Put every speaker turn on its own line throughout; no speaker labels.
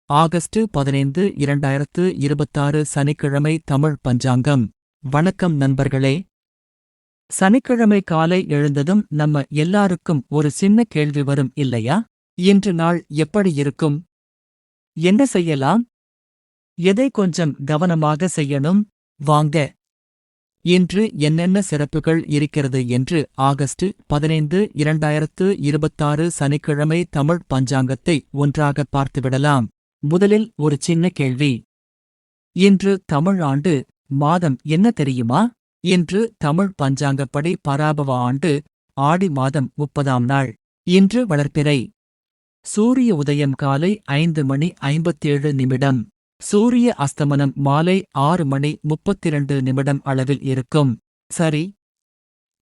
August 15 2026 சனிக்கிழமை தமிழ் பஞ்சாங்கம். வணக்கம் நண்பர்களே. சனிக்கிழமை காலை எழுந்ததும் நம்ம எல்லாருக்கும் ஒரு சின்ன கேள்வி வரும் இல்லையா? இன்று நாள் எப்படி இருக்கும்? என்ன செய்யலாம்? எதை கொஞ்சம் கவனமாக செய்யணும்? வாங்க, இன்று என்னென்ன சிறப்புகள் இருக்கிறது என்று ஆகஸ்ட் 15 2026 சனிக்கிழமை தமிழ் பஞ்சாங்கத்தை ஒன்றாக பார்த்துவிடலாம். முதலில் ஒரு சின்ன கேள்வி. இன்று தமிழ் ஆண்டு மாதம் என்ன தெரியுமா? இன்று தமிழ் பஞ்சாங்கப்படி பராபவ ஆண்டு ஆடி மாதம் 30ஆம் நாள். இன்று வளர்பிறை. சூரிய உதயம் காலை 5:57 சூரிய அஸ்தமனம் மாலை 6:32 அளவில் இருக்கும். சரி,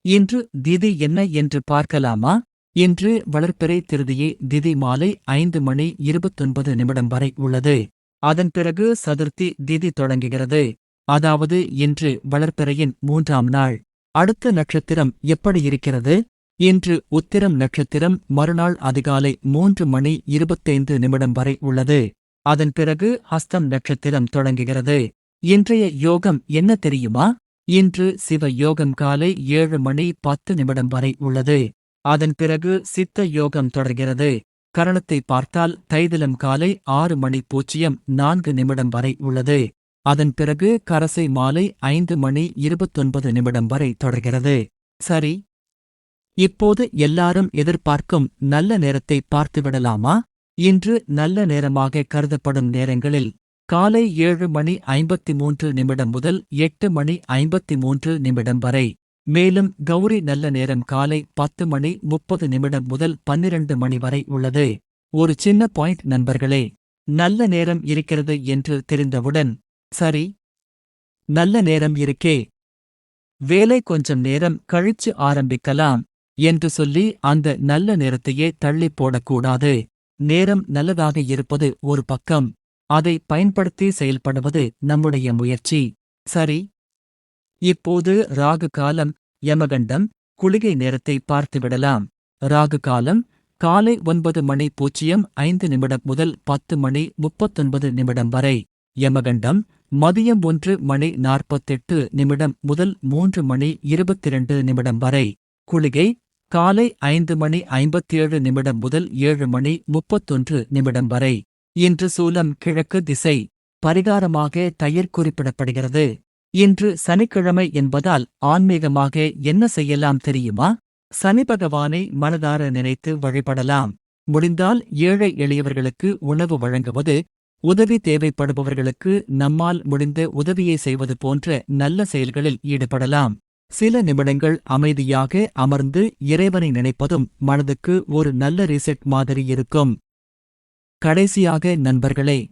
இன்று திதி என்ன என்று பார்க்கலாமா? இன்று வளர்பிறை திருதியை திதி மாலை 5:29 வரை உள்ளது. அதன் பிறகு சதுர்த்தி திதி தொடங்குகிறது. அதாவது இன்று வளர்பிறையின் 3ஆம் நாள். அடுத்த நட்சத்திரம் எப்படி இருக்கிறது? இன்று உத்திரம் நட்சத்திரம் மறுநாள் அதிகாலை 3:25 வரை உள்ளது. அதன் பிறகு ஹஸ்தம் நட்சத்திரம் தொடங்குகிறது. இன்றைய யோகம் என்ன தெரியுமா? இன்று சிவ யோகம் காலை 7:10 வரை உள்ளது. அதன் பிறகு சித்த யோகம் தொடர்கிறது. கரணத்தை பார்த்தால் தைதிலம் காலை 6:04 வரை உள்ளது. அதன் பிறகு கரசை மாலை 5:29 வரை தொடர்கிறது. சரி, இப்போது எல்லாரும் எதிர்பார்க்கும் நல்ல நேரத்தை பார்த்துவிடலாமா? இன்று நல்ல நேரமாக கருதப்படும் நேரங்களில் காலை 7:53 முதல் 8:53 வரை. மேலும் கௌரி நல்ல நேரம் காலை 10:30 முதல் 12 வரை உள்ளது. ஒரு சின்ன பாயிண்ட் நண்பர்களே, நல்ல நேரம் இருக்கிறது என்று தெரிந்தவுடன், சரி, நல்ல நேரம் இருக்கே, வேலை கொஞ்சம் நேரம் கழிச்சு ஆரம்பிக்கலாம் என்று சொல்லி அந்த நல்ல நேரத்தையே தள்ளி போடக்கூடாது. நேரம் நல்லதாக இருப்பது ஒரு பக்கம், அதை பயன்படுத்தி செயல்படுவது நம்முடைய முயற்சி. சரி, இப்போது ராகு காலம், யமகண்டம், குளிகை நேரத்தை பார்த்துவிடலாம். ராகு காலம் காலை 9:05 முதல் 10:39 வரை. யமகண்டம் மதியம் 1:48 முதல் 3:22 வரை. குளிகை காலை 5:57 முதல் 7:31 வரை. இன்று சூலம் கிழக்கு திசை. பரிகாரமாக தயிர் குறிப்பிடப்படுகிறது. இன்று சனிக்கிழமை என்பதால் ஆன்மீகமாக என்ன செய்யலாம் தெரியுமா? சனி பகவானை மனதார நினைத்து வழிபடலாம். முடிந்தால் ஏழை எளியவர்களுக்கு உணவு வழங்குவது, உதவி தேவைப்படுபவர்களுக்கு நம்மால் முடிந்த உதவியை செய்வது போன்ற நல்ல செயல்களில் ஈடுபடலாம். சில நிமிடங்கள் அமைதியாக அமர்ந்து இறைவனை நினைப்பதும் மனதுக்கு ஒரு நல்ல ரீசெட் மாதிரி இருக்கும். கடைசியாக நண்பர்களே,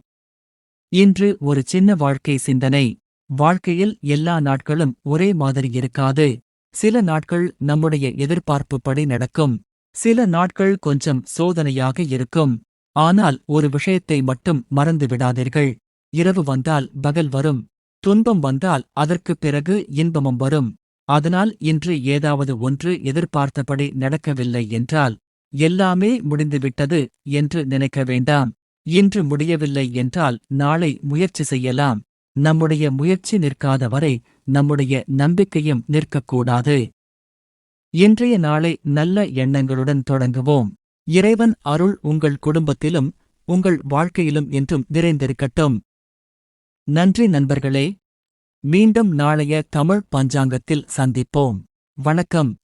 இன்று ஒரு சின்ன வாழ்க்கை சிந்தனை. வாழ்க்கையில் எல்லா நாட்களும் ஒரே மாதிரி இருக்காது. சில நாட்கள் நம்முடைய எதிர்பார்ப்புப்படி நடக்கும். சில நாட்கள் கொஞ்சம் சோதனையாக இருக்கும். ஆனால் ஒரு விஷயத்தை மட்டும் மறந்து விடாதீர்கள். இரவு வந்தால் பகல் வரும். துன்பம் வந்தால் அதற்குப் பிறகு இன்பமும் வரும். அதனால் இன்று ஏதாவது ஒன்று எதிர்பார்த்தபடி நடக்கவில்லை என்றால் எல்லாமே முடிந்துவிட்டது என்று நினைக்க வேண்டாம். இன்று முடியவில்லை என்றால் நாளை முயற்சி செய்யலாம். நம்முடைய முயற்சி நிற்காத வரை நம்முடைய நம்பிக்கையும் நிற்கக்கூடாது. இன்றைய நாளை நல்ல எண்ணங்களுடன் தொடங்குவோம். இறைவன் அருள் உங்கள் குடும்பத்திலும் உங்கள் வாழ்க்கையிலும் என்றும் நிறைந்திருக்கட்டும். நன்றி நண்பர்களே. மீண்டும் நாளைய தமிழ் பஞ்சாங்கத்தில் சந்திப்போம். வணக்கம்.